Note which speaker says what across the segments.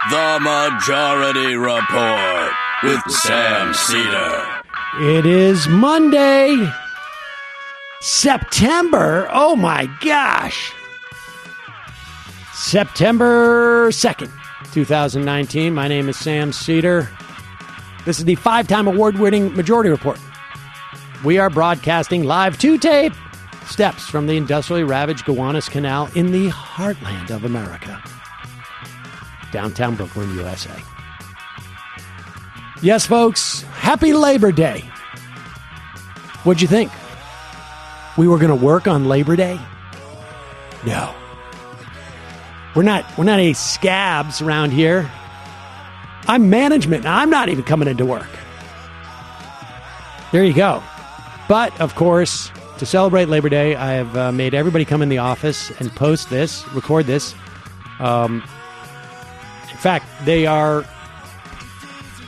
Speaker 1: The Majority Report with Sam Cedar.
Speaker 2: It is Monday, September, oh my gosh, September 2nd, 2019. My name is Sam Cedar. This is the 5-time award-winning Majority Report. We are broadcasting live to tape steps from the industrially ravaged Gowanus Canal in the heartland of America. Downtown Brooklyn, USA. Yes, folks, happy Labor Day. What'd you think? We were going to work on Labor Day? No. We're not any scabs around here. I'm management, and I'm not even coming into work. There you go. But, of course, to celebrate Labor Day, I have made everybody come in the office and post this, record this. In fact,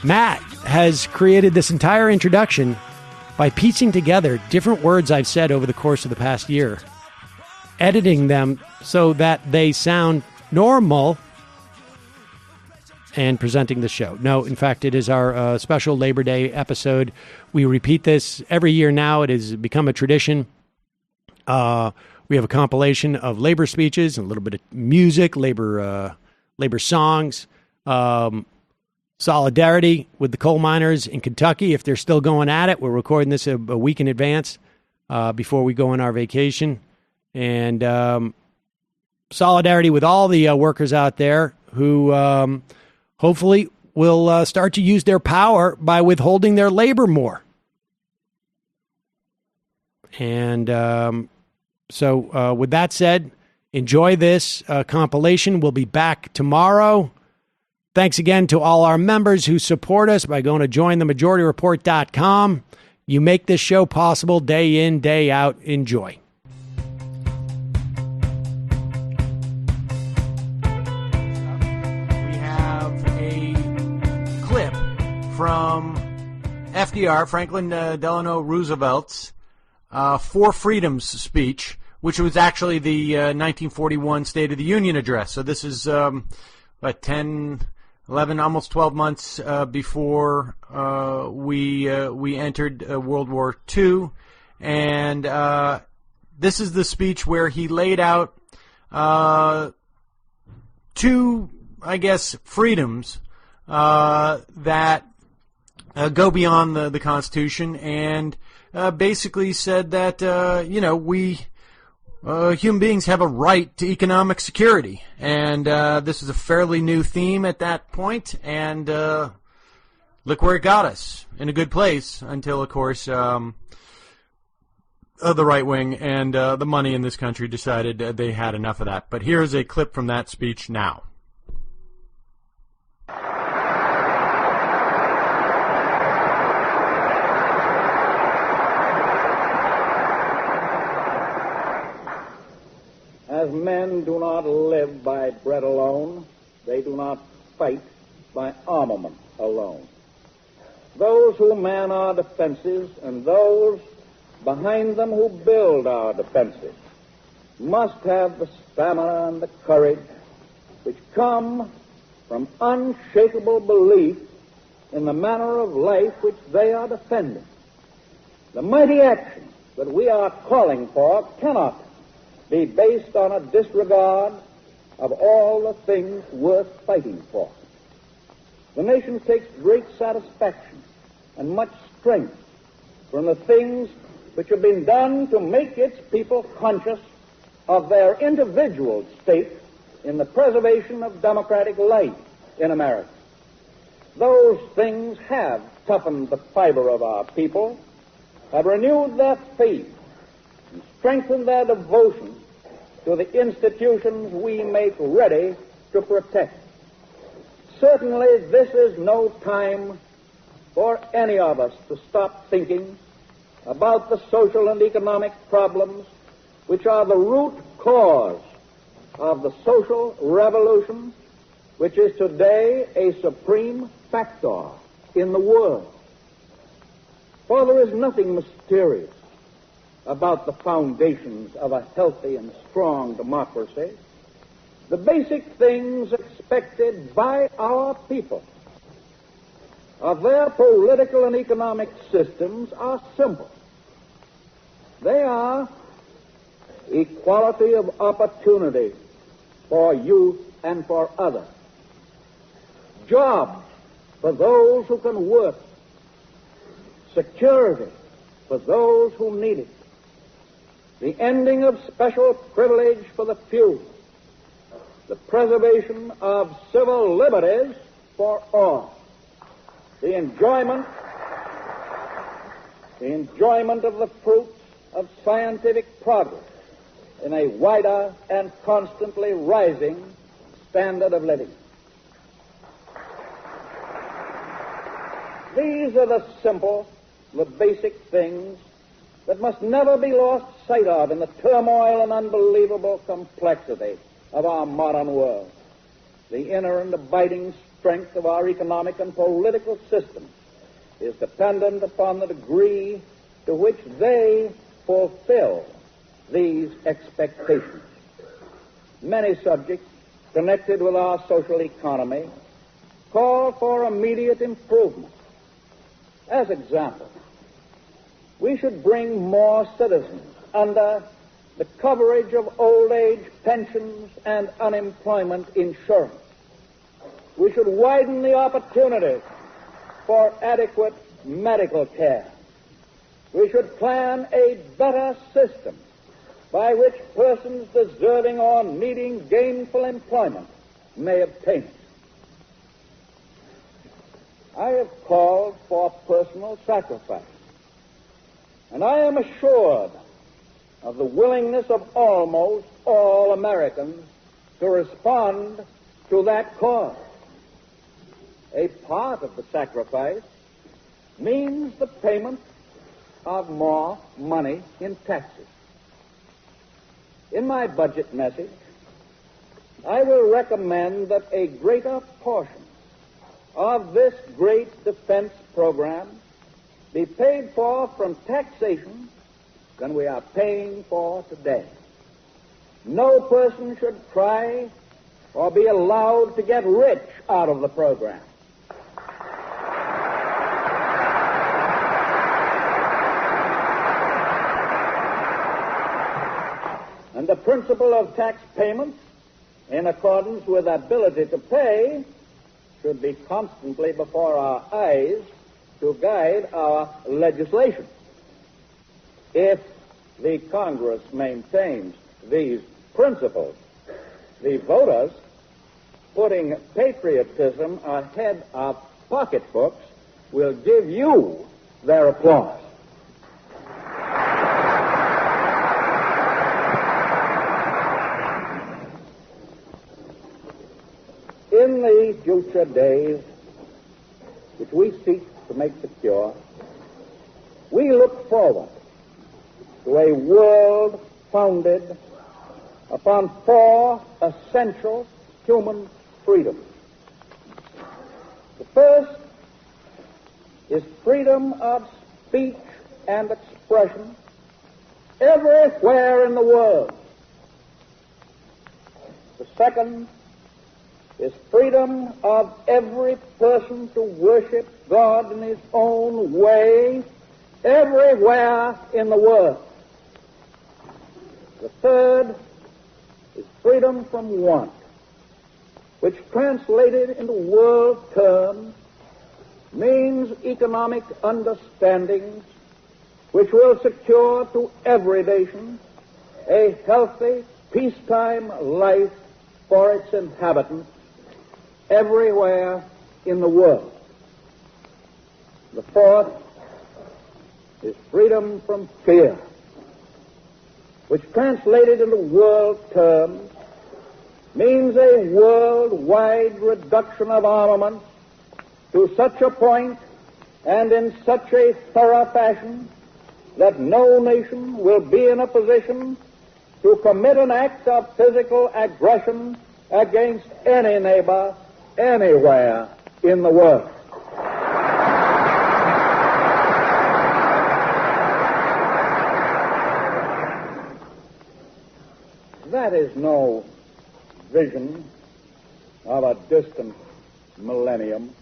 Speaker 2: Matt has created this entire introduction by piecing together different words I've said over the course of the past year, editing them so that they sound normal, and presenting the show. No, in fact, it is our special Labor Day episode. We repeat this every year now. It has become a tradition. We have a compilation of labor speeches and a little bit of music, labor songs, solidarity with the coal miners in Kentucky. If they're still going at it, we're recording this a week in advance before we go on our vacation. And solidarity with all the workers out there who hopefully will start to use their power by withholding their labor more. And so with that said, enjoy this compilation. We'll be back tomorrow. Thanks again to all our members who support us by going to jointhemajorityreport.com. You make this show possible day in, day out. Enjoy. We have a clip from FDR, Franklin Delano Roosevelt's For Freedom's speech, which was actually the 1941 State of the Union address. So this is 10, 11, almost 12 months before we entered World War II. And this is the speech where he laid out two, I guess, freedoms that go beyond the Constitution, and basically said that, we human beings have a right to economic security. And this is a fairly new theme at that point, and look where it got us, in a good place, until, of course, the right wing and the money in this country decided they had enough of that. But here's a clip from that speech now.
Speaker 3: As men do not live by bread alone, they do not fight by armament alone. Those who man our defenses and those behind them who build our defenses must have the stamina and the courage which come from unshakable belief in the manner of life which they are defending. The mighty action that we are calling for cannot be based on a disregard of all the things worth fighting for. The nation takes great satisfaction and much strength from the things which have been done to make its people conscious of their individual stake in the preservation of democratic life in America. Those things have toughened the fiber of our people, have renewed their faith, and strengthened their devotion to the institutions we make ready to protect. Certainly, this is no time for any of us to stop thinking about the social and economic problems which are the root cause of the social revolution which is today a supreme factor in the world. For there is nothing mysterious about the foundations of a healthy and strong democracy. The basic things expected by our people of their political and economic systems are simple. They are equality of opportunity for youth and for others, jobs for those who can work, security for those who need it, the ending of special privilege for the few, the preservation of civil liberties for all, the enjoyment of the fruits of scientific progress in a wider and constantly rising standard of living. These are the simple, the basic things that must never be lost sight of in the turmoil and unbelievable complexity of our modern world. The inner and abiding strength of our economic and political systems is dependent upon the degree to which they fulfill these expectations. Many subjects connected with our social economy call for immediate improvement. As example, we should bring more citizens under the coverage of old age pensions and unemployment insurance. We should widen the opportunities for adequate medical care. We should plan a better system by which persons deserving or needing gainful employment may obtain it. I have called for personal sacrifice, and I am assured of the willingness of almost all Americans to respond to that call. A part of the sacrifice means the payment of more money in taxes. In my budget message, I will recommend that a greater portion of this great defense program be paid for from taxation than we are paying for today. No person should try or be allowed to get rich out of the program. And the principle of tax payments, in accordance with ability to pay, should be constantly before our eyes to guide our legislation. If the Congress maintains these principles, the voters, putting patriotism ahead of pocketbooks, will give you their applause. In the future days, which we seek to make secure, we look forward to a world founded upon four essential human freedoms. The first is freedom of speech and expression everywhere in the world. The second is freedom of every person to worship God in his own way everywhere in the world. The third is freedom from want, which translated into world terms means economic understandings which will secure to every nation a healthy, peacetime life for its inhabitants everywhere in the world. The fourth is freedom from fear, which translated into world terms means a worldwide reduction of armaments to such a point and in such a thorough fashion that no nation will be in a position to commit an act of physical aggression against any neighbor anywhere in the world. That is no vision of a distant millennium.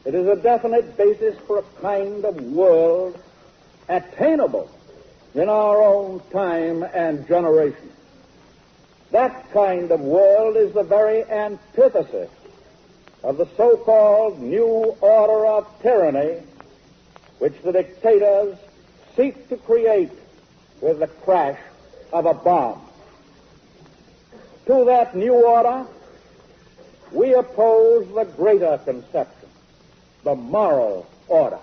Speaker 3: It is a definite basis for a kind of world attainable in our own time and generation. That kind of world is the very antithesis of the so-called new order of tyranny which the dictators seek to create with the crash of a bomb. To that new order, we oppose the greater conception, the moral order.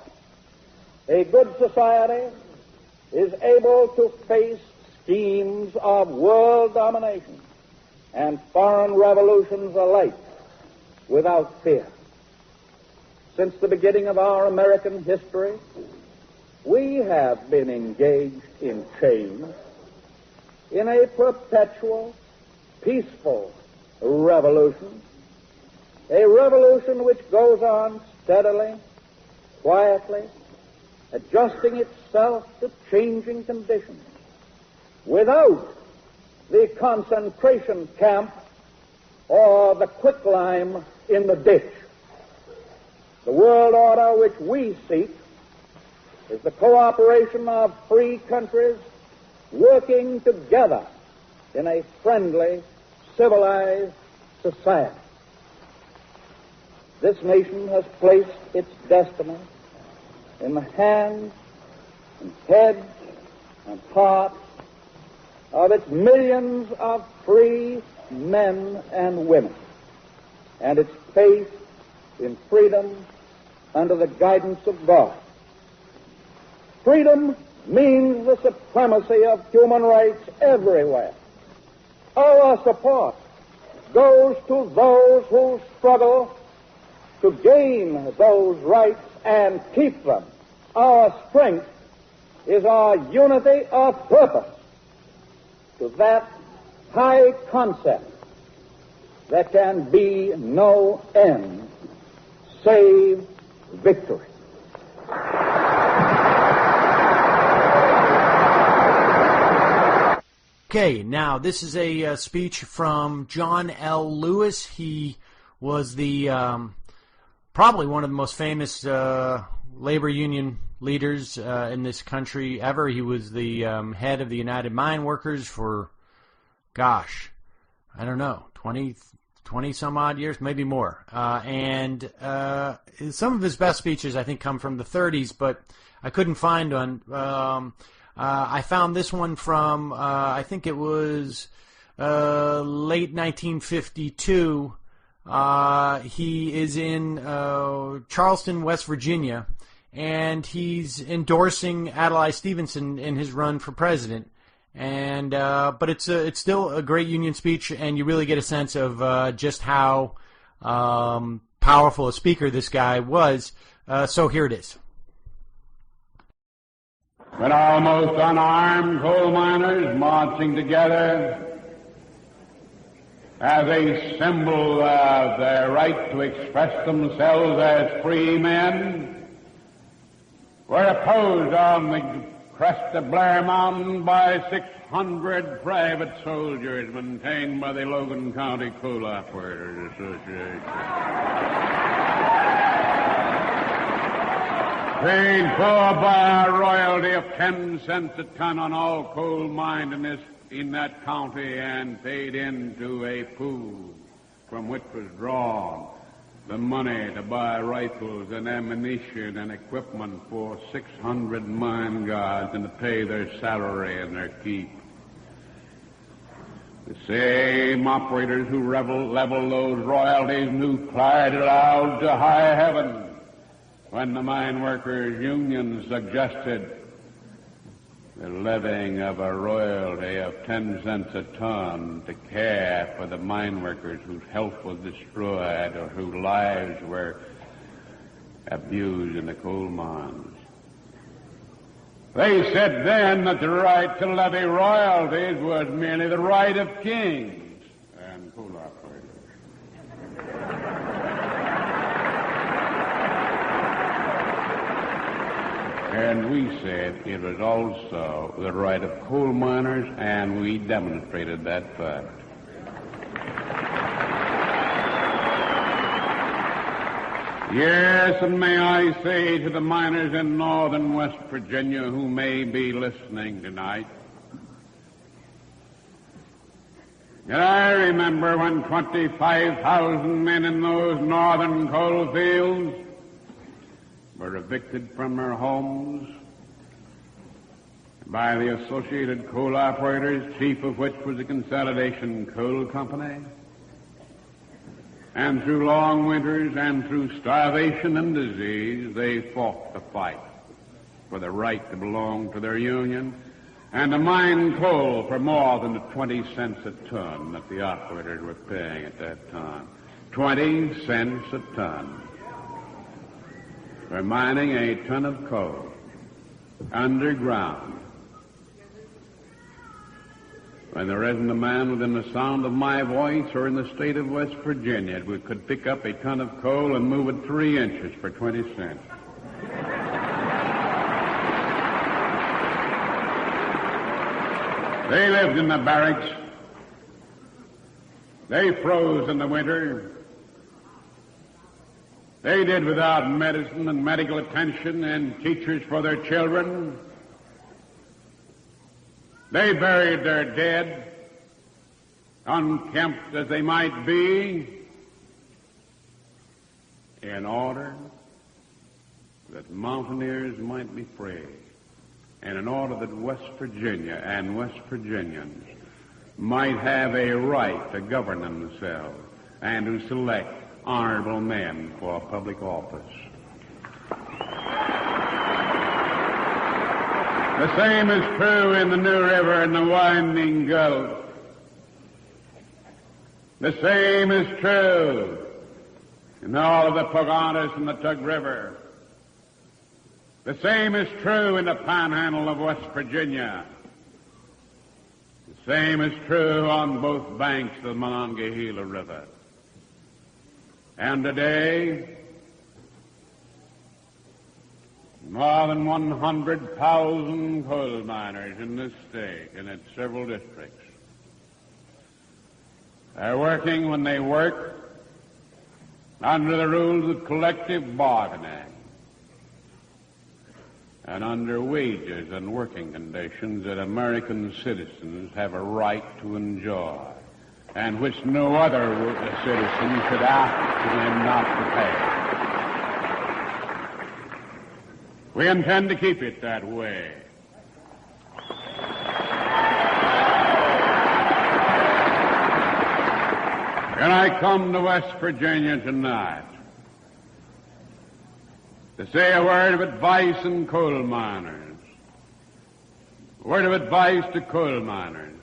Speaker 3: A good society is able to face schemes of world domination and foreign revolutions alike without fear. Since the beginning of our American history, we have been engaged in change, in a perpetual, peaceful revolution, a revolution which goes on steadily, quietly, adjusting itself to changing conditions, without the concentration camp or the quicklime in the ditch. The world order which we seek is the cooperation of free countries working together in a friendly, civilized society. This nation has placed its destiny in the hands and heads and hearts of its millions of free men and women, and its faith in freedom under the guidance of God. Freedom means the supremacy of human rights everywhere. Our support goes to those who struggle to gain those rights and keep them. Our strength is our unity of purpose. To that high concept, there can be no end save victory.
Speaker 2: Okay, now this is a speech from John L. Lewis. He was the probably one of the most famous labor union leaders in this country ever. He was the head of the United Mine Workers for, gosh, I don't know, 20 some odd years, maybe more. And some of his best speeches, I think, come from the 30s, but I couldn't find one. I found this one from, I think it was late 1952. He is in Charleston, West Virginia, and he's endorsing Adlai Stevenson in his run for president. And but it's still a great Union speech, and you really get a sense of just how powerful a speaker this guy was. So here it is.
Speaker 4: When almost unarmed coal miners marching together as a symbol of their right to express themselves as free men were opposed on the crest of Blair Mountain by 600 private soldiers maintained by the Logan County Coal Operators Association. Paid for by a royalty of 10 cents a ton on all coal mined in that county, and paid into a pool from which was drawn the money to buy rifles and ammunition and equipment for 600 mine guards and to pay their salary and their keep. The same operators who level those royalties and who cried aloud to high heaven when the mine workers' union suggested the levying of a royalty of 10 cents a ton to care for the mine workers whose health was destroyed or whose lives were abused in the coal mines. They said then that the right to levy royalties was merely the right of kings and coal operators. And we said it was also the right of coal miners, and we demonstrated that fact. Yes, and may I say to the miners in northern West Virginia who may be listening tonight, that I remember when 25,000 men in those northern coal fields were evicted from their homes by the Associated Coal Operators, chief of which was the Consolidation Coal Company. And through long winters and through starvation and disease, they fought the fight for the right to belong to their union and to mine coal for more than the 20 cents a ton that the operators were paying at that time. 20 cents a ton for mining a ton of coal underground. When there isn't a man within the sound of my voice or in the state of West Virginia who could pick up a ton of coal and move it 3 inches for 20 cents. They lived in the barracks. They froze in the winter. They did without medicine and medical attention and teachers for their children. They buried their dead, unkempt as they might be, in order that mountaineers might be free, and in order that West Virginia and West Virginians might have a right to govern themselves and to select honorable men for public office. The same is true in the New River and the Winding Gulf. The same is true in all of the Pocahontas and the Tug River. The same is true in the Panhandle of West Virginia. The same is true on both banks of the Monongahela River. And today, more than 100,000 coal miners in this state and its several districts are working when they work under the rules of collective bargaining and under wages and working conditions that American citizens have a right to enjoy and which no other citizen should ask them not to pay. We intend to keep it that way. And I come to West Virginia tonight to say a word of advice in coal miners, a word of advice to coal miners,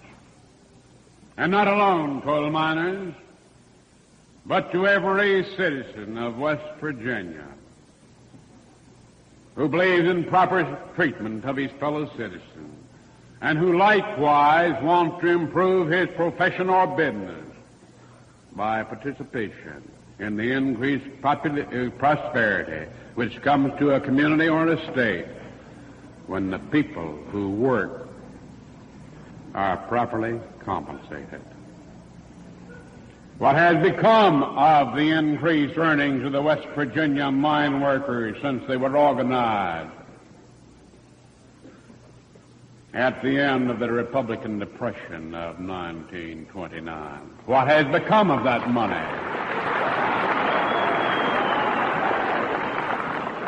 Speaker 4: and not alone coal miners, but to every citizen of West Virginia who believes in proper treatment of his fellow citizens, and who likewise wants to improve his profession or business by participation in the increased prosperity which comes to a community or a state when the people who work are properly compensated. What has become of the increased earnings of the West Virginia mine workers since they were organized at the end of the Republican Depression of 1929? What has become of that money?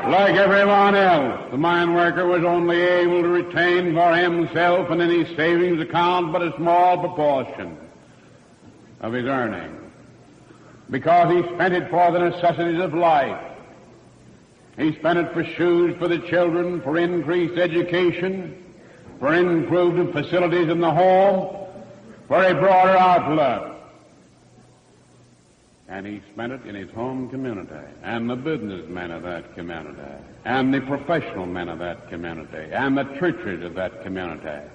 Speaker 4: Like everyone else, the mine worker was only able to retain for himself and in his savings account but a small proportion of his earnings, because he spent it for the necessities of life. He spent it for shoes for the children, for increased education, for improved facilities in the home, for a broader outlook. And he spent it in his home community, and the businessmen of that community, and the professional men of that community, and the churches of that community.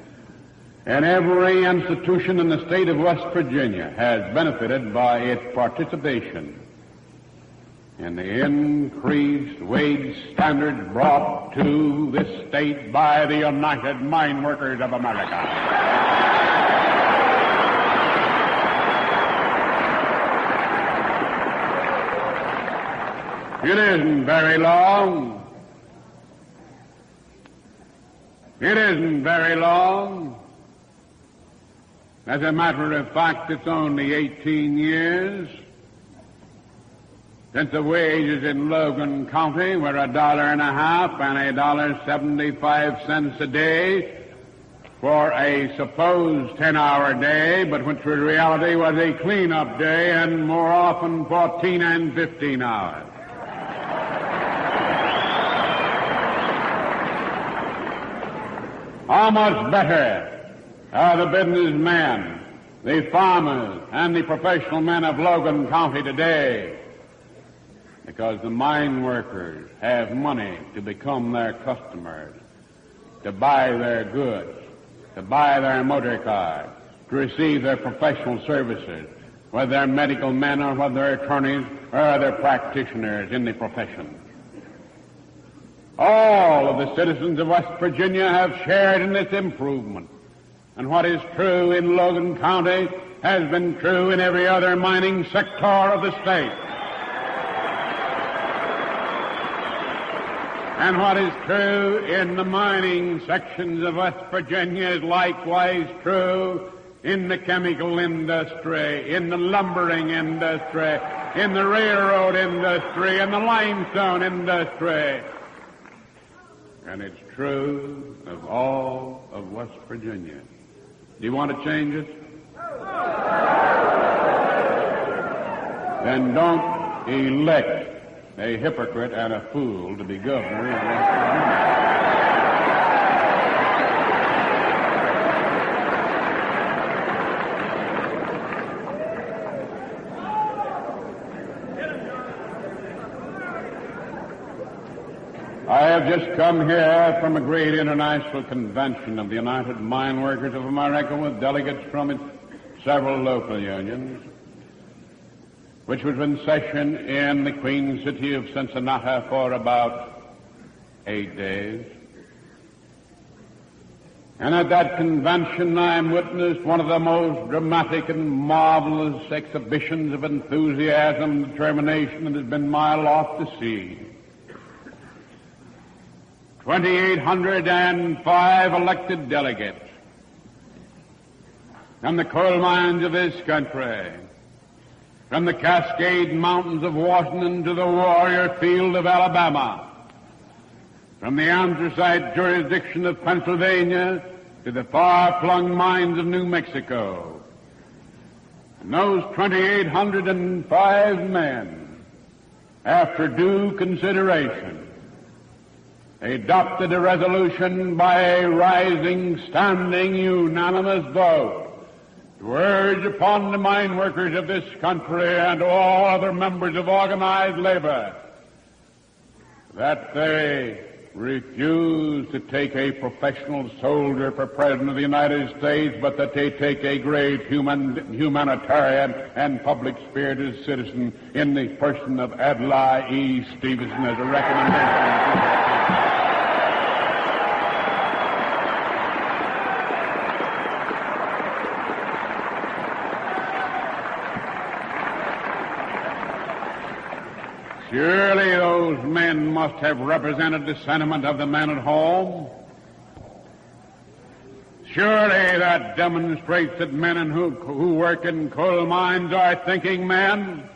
Speaker 4: And every institution in the state of West Virginia has benefited by its participation in the increased wage standards brought to this state by the United Mine Workers of America. It isn't very long. It isn't very long. As a matter of fact, it's only 18 years since the wages in Logan County were $1.50 and $1.75 a day for a supposed 10-hour day, but which in reality was a clean-up day and more often 14 and 15 hours. How much better are the businessmen, the farmers, and the professional men of Logan County today, because the mine workers have money to become their customers, to buy their goods, to buy their motor cars, to receive their professional services, whether they're medical men or whether they're attorneys or other practitioners in the profession. All of the citizens of West Virginia have shared in this improvement. And what is true in Logan County has been true in every other mining sector of the state. And what is true in the mining sections of West Virginia is likewise true in the chemical industry, in the lumbering industry, in the railroad industry, in the limestone industry. And it's true of all of West Virginia. Do you want to change it? Then don't elect a hypocrite and a fool to be governor of West Virginia. I have just come here from a great international convention of the United Mine Workers of America with delegates from its several local unions, which was in session in the Queen City of Cincinnati for about 8 days. And at that convention I witnessed one of the most dramatic and marvelous exhibitions of enthusiasm and determination that has been my lot to see. 2,805 elected delegates from the coal mines of this country, from the Cascade Mountains of Washington to the Warrior Field of Alabama, from the anthracite jurisdiction of Pennsylvania to the far-flung mines of New Mexico. And those 2,805 men, after due consideration, adopted a resolution by a rising, standing, unanimous vote to urge upon the mine workers of this country and all other members of organized labor that they refuse to take a professional soldier for President of the United States, but that they take a great humanitarian and public-spirited citizen in the person of Adlai E. Stevenson as a recommendation. Surely those men must have represented the sentiment of the men at home. Surely that demonstrates that men who work in coal mines are thinking men.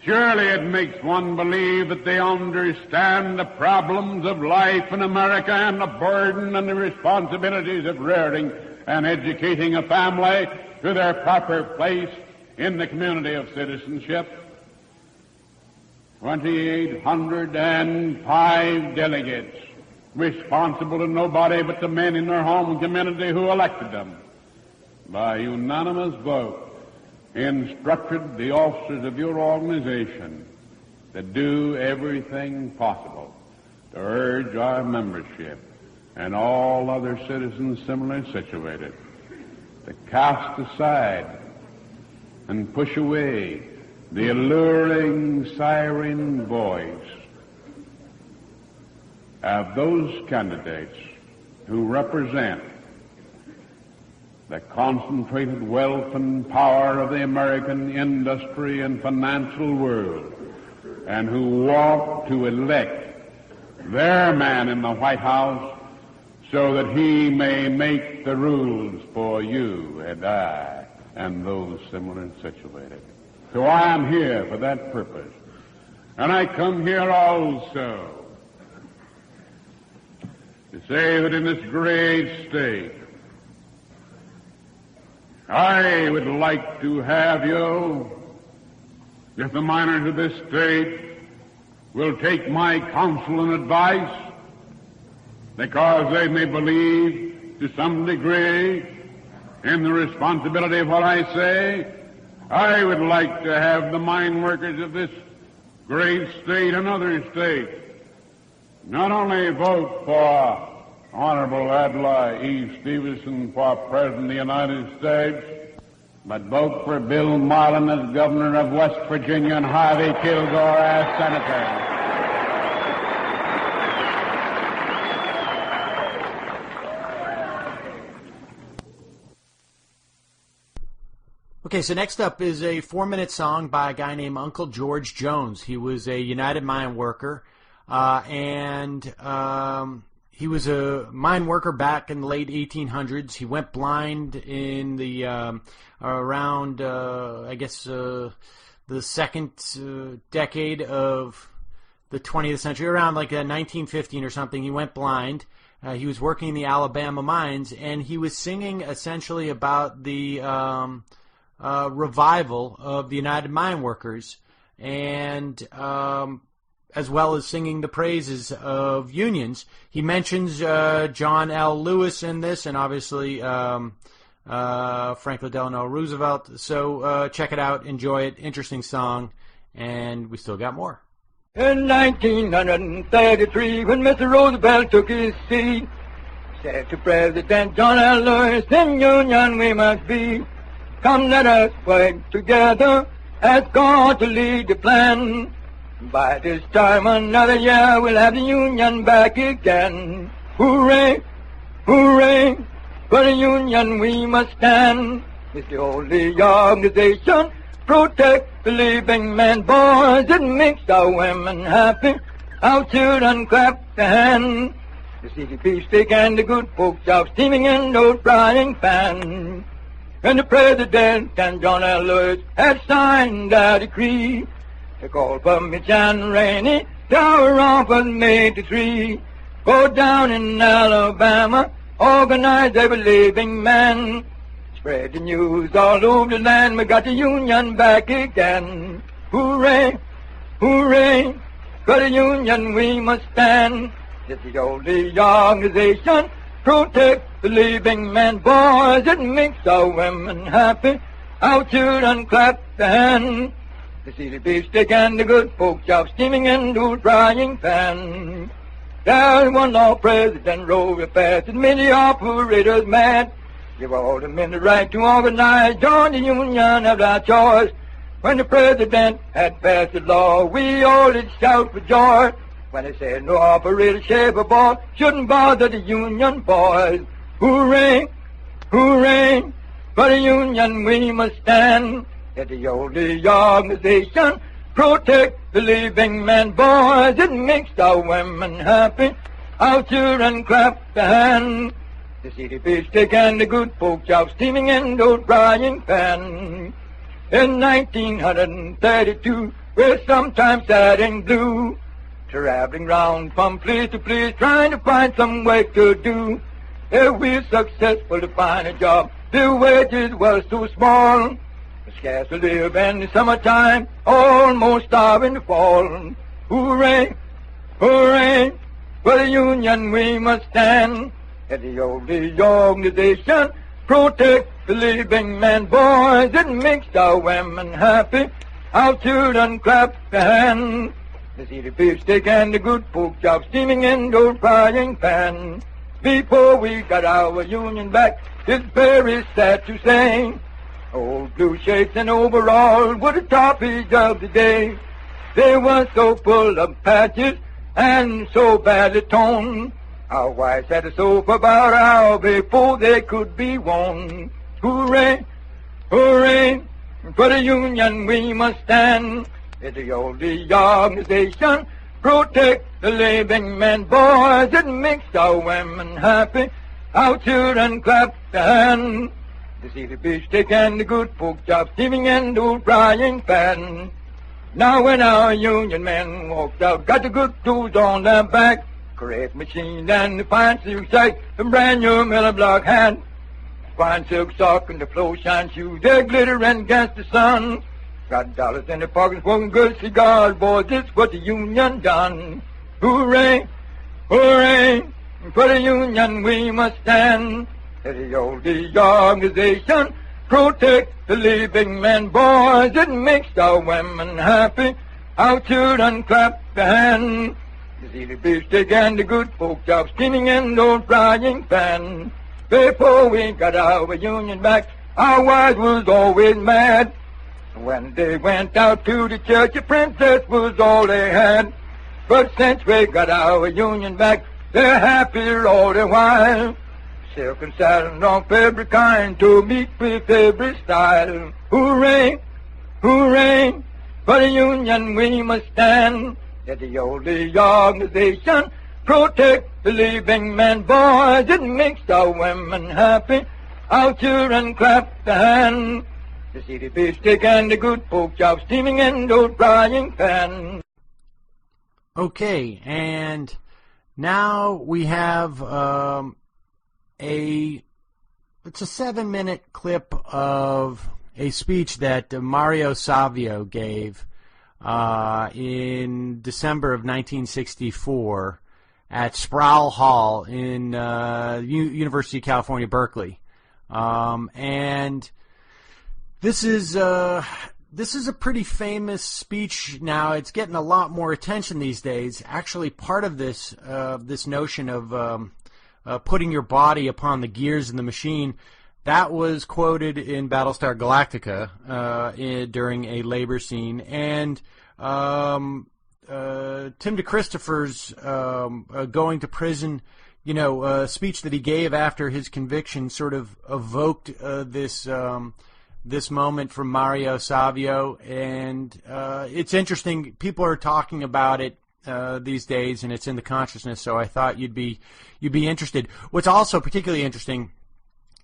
Speaker 4: Surely it makes one believe that they understand the problems of life in America and the burden and the responsibilities of rearing and educating a family to their proper place in the community of citizenship. 2,805 delegates, responsible to nobody but the men in their home community who elected them, by unanimous vote, instructed the officers of your organization to do everything possible to urge our membership and all other citizens similarly situated to cast aside and push away the alluring siren voice of those candidates who represent the concentrated wealth and power of the American industry and financial world, and who walk to elect their man in the White House so that he may make the rules for you and I and those similarly situated. So I am here for that purpose. And I come here also to say that in this great state, I would like to have you, if the miners of this state will take my counsel and advice, because they may believe to some degree in the responsibility of what I say, I would like to have the mine workers of this great state and other states not only vote for Honorable Adlai E. Stevenson for President of the United States, but vote for Bill Marlin as Governor of West Virginia and Harvey Kilgore as Senator.
Speaker 2: Okay, so next up is a 4-minute song by a guy named Uncle George Jones. He was a United Mine Worker, and he was a mine worker back in the late 1800s. He went blind in the around, I guess, the second decade of the 20th century, around like 1915 or something. He went blind. He was working in the Alabama mines, and he was singing essentially about the revival of the United Mine Workers, and as well as singing the praises of unions. He mentions John L. Lewis in this, and obviously Franklin Delano Roosevelt. So check it out, enjoy it, interesting song, and we still got more.
Speaker 5: In 1933, when Mr. Roosevelt took his seat, said to President John L. Lewis, "In union we must be. Come, let us work together as God to lead the plan. By this time another year we'll have the union back again. Hooray, hooray, for the union we must stand. It's the only organization protect the living man. Boys, it makes our women happy. Our children clap their hands. The city beefsteak and the good folks out steaming in those frying pans. And the President and John L. Lewis had signed a decree to call for Mitch and Rainey. Tower off was made to 3. Go down in Alabama, organize every living man. Spread the news all over the land, we got the union back again. Hooray, hooray, for the union we must stand. It's the only organization protect the living man. Boys, it makes our women happy. Our children clap their hands. To see the beefsteak and the good folks out steaming into the frying pan. There's one law President Roosevelt passed that made the operators mad. Give all the men the right to organize, join the union of their choice. When the President had passed the law, we all did shout for joy. When they said no operator shave a ball shouldn't bother the union boys. Hooray, hooray, for the union we must stand. It's the only organization protect the living man. Boys, it makes our women happy. Our children clap their hands. To see the beefsteak and the good folks out steaming in those frying pans. In 1932, we're sometimes sad and blue, traveling round from place to place, trying to find some work to do. If we're successful to find a job, the wages were so small. Scarce to live in the summertime, almost starve in the fall. Hooray, hooray, for the union we must stand. It's the only organization protect the living man. Boys, it makes our women happy. Our children clap their hands. To see the beefsteak and the good folks out steaming in those frying pans. Before we got our union back, it's very sad to say, old blue shirts and overalls were the topics of the day. They were so full of patches and so badly torn. Our wives had to sew for about an hour before they could be worn. Hooray, hooray, for the union we must stand. It's the only organization protect the living man, boys. It makes our women happy. Our children clap their hands. To see the beefsteak and the good pork chop steaming in the old frying pan. Now when our union men walked out, got the good tools on their back, correct machine and the fine silk sack, the brand new Miller block hat, fine silk sock and the flow shine shoes, they're glittering against the sun. Got dollars in their pockets, smoking good cigars, boys, this what the union done. Hooray, hooray, for the union we must stand. The old organization protect the living man, boys. It makes our women happy. Our children clap their hands. To see the beefsteak and the good pork chop steaming in the old frying pan. Before we got our union back, our wives was always mad. When they went out to the church, a princess was all they had. But since we got our union back, they're happier all the while. Silk and satin on every kind to meet with every style. Hooray, hooray, for the union we must stand. Let the old organization protect the living man, boys. It makes our women happy. Our children clap their hands. To see the beefsteak and the good pork chop steaming in the old frying pan.
Speaker 2: Okay, and now we have it's a 7-minute clip of a speech that Mario Savio gave in December of 1964 at Sproul Hall in University of California, Berkeley. And this is a pretty famous speech now. It's getting a lot more attention these days. Actually, part of this this notion of putting your body upon the gears in the machine, that was quoted in Battlestar Galactica during a labor scene. And Tim DeChristopher's going to prison, speech that he gave after his conviction sort of evoked this moment from Mario Savio, and it's interesting. People are talking about it these days, and it's in the consciousness. So I thought you'd be interested. What's also particularly interesting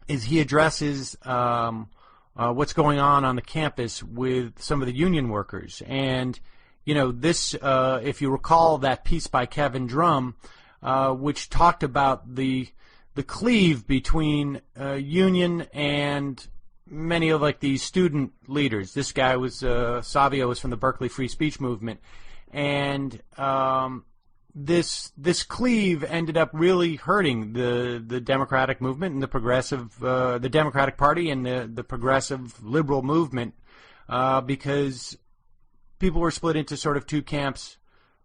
Speaker 2: is he addresses what's going on the campus with some of the union workers, and this. If you recall that piece by Kevin Drum, which talked about the cleave between union and many of these student leaders. This guy was Savio was from the Berkeley Free Speech Movement, and this cleave ended up really hurting the Democratic movement and the Democratic Party and the progressive liberal movement because people were split into sort of two camps: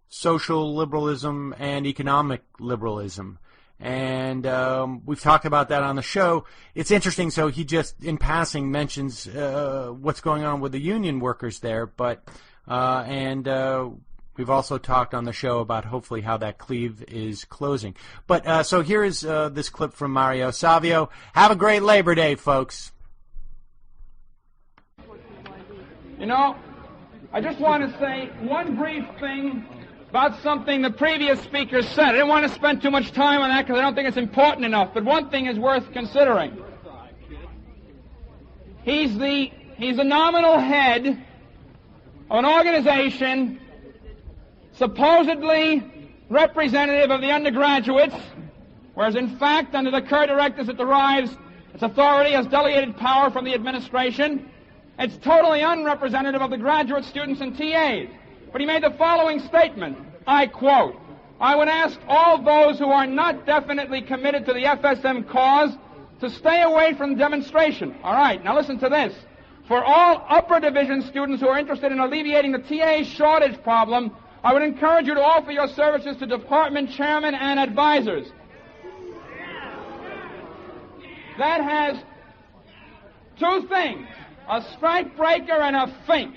Speaker 2: social liberalism and economic liberalism. And we've talked about that on the show. It's interesting. So he just, in passing, mentions what's going on with the union workers there. But we've also talked on the show about hopefully how that cleave is closing. But so here is this clip from Mario Savio. Have a great Labor Day, folks.
Speaker 6: I just want to say one brief thing about something the previous speaker said. I didn't want to spend too much time on that because I don't think it's important enough, but one thing is worth considering. He's the nominal head of an organization supposedly representative of the undergraduates, whereas in fact, under the current directives it derives its authority as delegated power from the administration, it's totally unrepresentative of the graduate students and TAs. But he made the following statement, I quote, "I would ask all those who are not definitely committed to the FSM cause to stay away from the demonstration." All right, now listen to this. "For all upper division students who are interested in alleviating the TA shortage problem, I would encourage you to offer your services to department chairmen and advisors." That has two things, a strike breaker and a feint.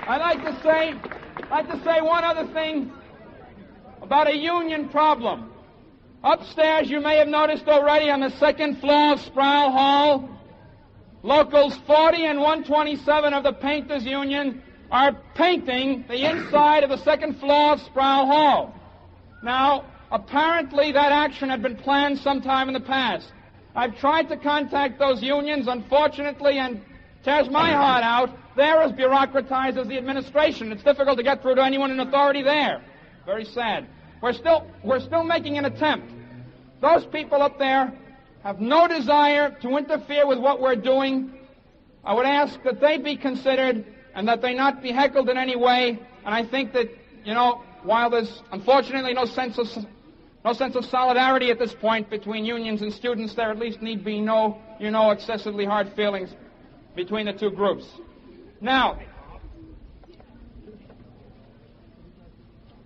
Speaker 6: I'd like to say one other thing about a union problem. Upstairs, you may have noticed already on the second floor of Sproul Hall, Locals 40 and 127 of the Painters Union are painting the inside of the second floor of Sproul Hall. Now, apparently that action had been planned sometime in the past. I've tried to contact those unions, unfortunately, and tears my heart out. They're as bureaucratized as the administration. It's difficult to get through to anyone in authority there. Very sad. We're still making an attempt. Those people up there have no desire to interfere with what we're doing. I would ask that they be considered and that they not be heckled in any way. And I think that, while there's unfortunately no sense of solidarity at this point between unions and students, there at least need be no, excessively hard feelings between the two groups. Now,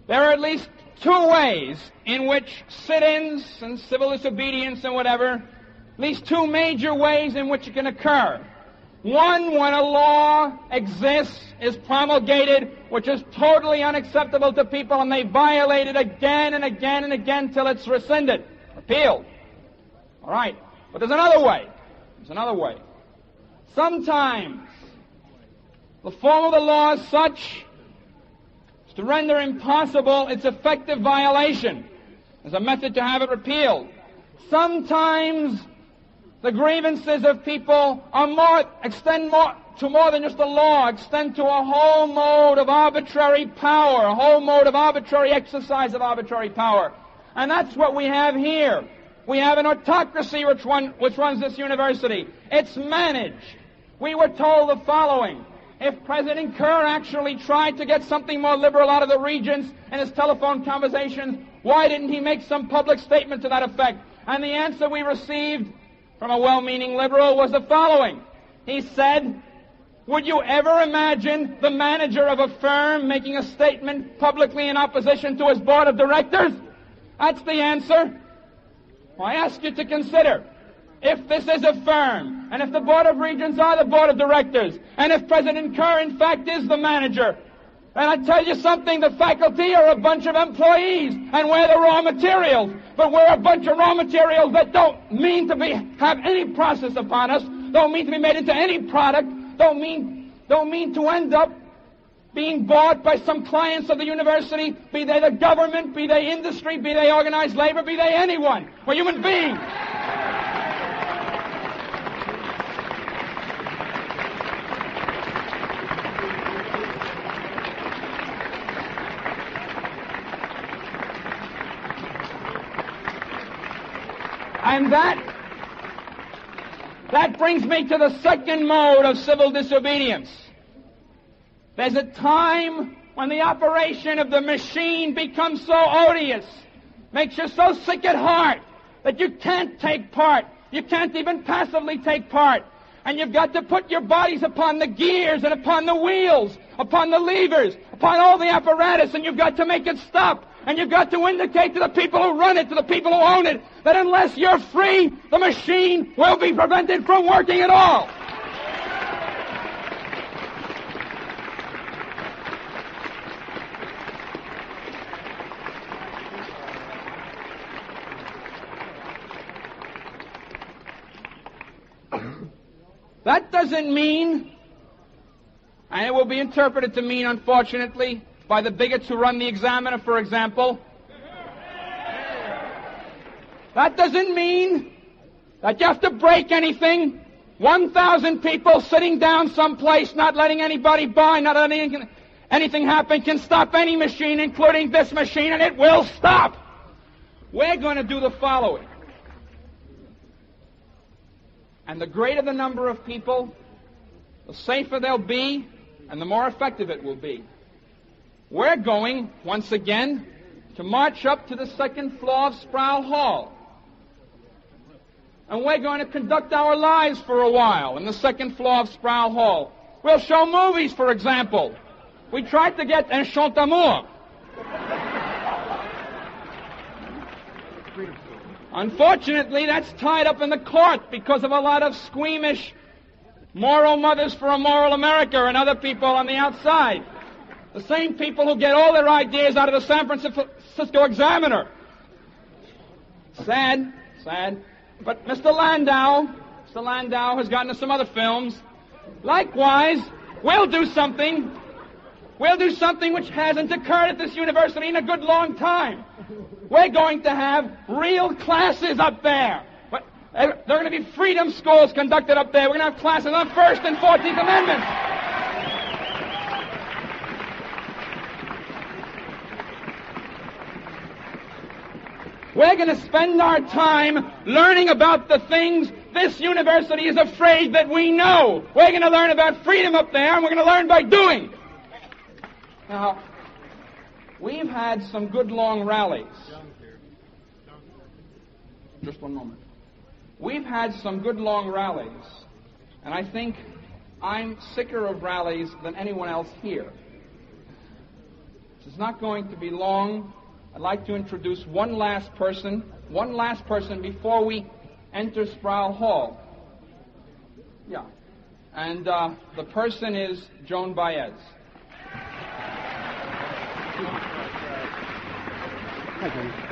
Speaker 6: there are at least two ways in which sit-ins and civil disobedience and whatever, at least two major ways in which it can occur. One, when a law exists, is promulgated, which is totally unacceptable to people, and they violate it again and again and again till it's rescinded, repealed. All right. But there's another way. Sometimes the form of the law is such as to render impossible its effective violation as a method to have it repealed. Sometimes the grievances of people extend to more than just a law, extend to a whole mode of arbitrary power, a whole mode of arbitrary exercise of arbitrary power. And that's what we have here. We have an autocracy which runs this university. It's managed. We were told the following. If President Kerr actually tried to get something more liberal out of the regents in his telephone conversations, why didn't he make some public statement to that effect? And the answer we received from a well-meaning liberal was the following. He said, would you ever imagine the manager of a firm making a statement publicly in opposition to his board of directors? That's the answer. Well, I ask you to consider, if this is a firm, and if the Board of Regents are the Board of Directors, and if President Kerr, in fact, is the manager, and I tell you something, the faculty are a bunch of employees, and we're the raw materials. But we're a bunch of raw materials that don't mean to have any process upon us, don't mean to be made into any product, don't mean to end up being bought by some clients of the university, be they the government, be they industry, be they organized labor, be they anyone. We're human beings. And that brings me to the second mode of civil disobedience. There's a time when the operation of the machine becomes so odious, makes you so sick at heart, that you can't take part. You can't even passively take part. And you've got to put your bodies upon the gears and upon the wheels, upon the levers, upon all the apparatus, and you've got to make it stop. And you've got to indicate to the people who run it, to the people who own it, that unless you're free, the machine will be prevented from working at all. That doesn't mean, and it will be interpreted to mean, unfortunately, by the bigots who run the Examiner, for example. That doesn't mean that you have to break anything. 1,000 people sitting down someplace, not letting anybody buy, not letting anything happen, can stop any machine, including this machine, and it will stop. We're going to do the following. And the greater the number of people, the safer they'll be, and the more effective it will be. We're going, once again, to march up to the second floor of Sproul Hall. And we're going to conduct our lives for a while in the second floor of Sproul Hall. We'll show movies, for example. We tried to get Un Chant d'Amour. Unfortunately, that's tied up in the court because of a lot of squeamish moral mothers for a moral America and other people on the outside. The same people who get all their ideas out of the San Francisco Examiner. Sad. But Mr. Landau has gotten us some other films. Likewise, we'll do something which hasn't occurred at this university in a good long time. We're going to have real classes up there. There are going to be freedom schools conducted up there. We're going to have classes on the First and 14th Amendments. We're going to spend our time learning about the things this university is afraid that we know. We're going to learn about freedom up there, and we're going to learn by doing. Now, we've had some good long rallies. Just one moment. We've had some good long rallies, and I think I'm sicker of rallies than anyone else here. This is not going to be long. I'd like to introduce one last person before we enter Sproul Hall. Yeah. And the person is Joan Baez.
Speaker 7: Thank you.